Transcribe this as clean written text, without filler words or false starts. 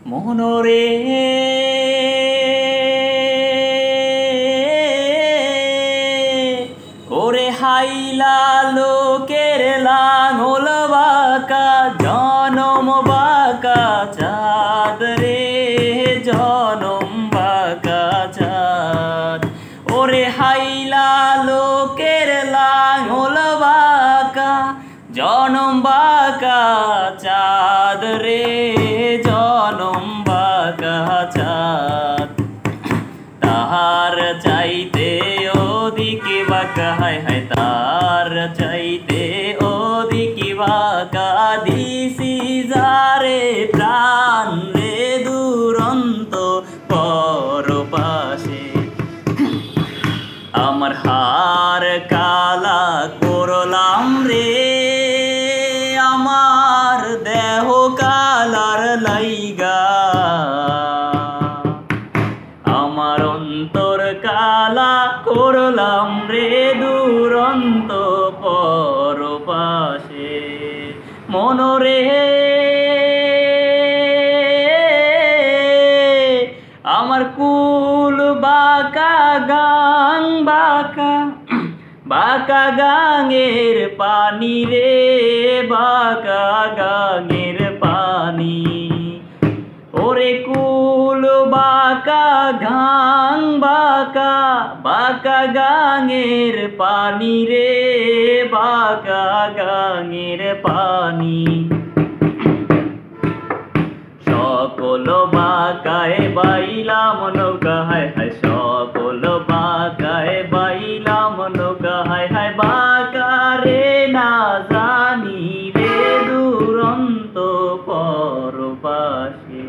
মনরে ওরে হাইলা লোকের লাঙল বাঁকা জনম বাঁকা চাঁদ রে জনম বাঁকা চাঁদ ওরে হাইলা লোকের লাঙল বাঁকা জনম বাঁকা চাঁদ রে জনম বাঁকা চাঁদ তাহার চাইতে ওদিকে বাঁকা হায় হায় তার চাইতে ওদিকে বাঁকা দিছি যারে প্রাণ রে দুরন্ত পরপাশে আমার হার কালা করলাম রে আমার দেহ কালার লাইগা আমার অন্তর কালা করলাম রে দুরন্ত পরপাশে মনরে আমার কুল বাঁকা গাং বাঁকা বাঁকা গাঙের পানি রে বাঁকা গাঙের পানি ওরে কুল বাঁকা গাং বাঁকা বাঁকা গাঙের পানি রে বাঁকা গাঙের পানি সকল বাঁকায় বাইলাম নৌকা হায় হায় সকল বাঁকায় বাইলাম নৌকা হায় হায় বাঁকা রে না জানি রে দুরন্ত পরপাশে।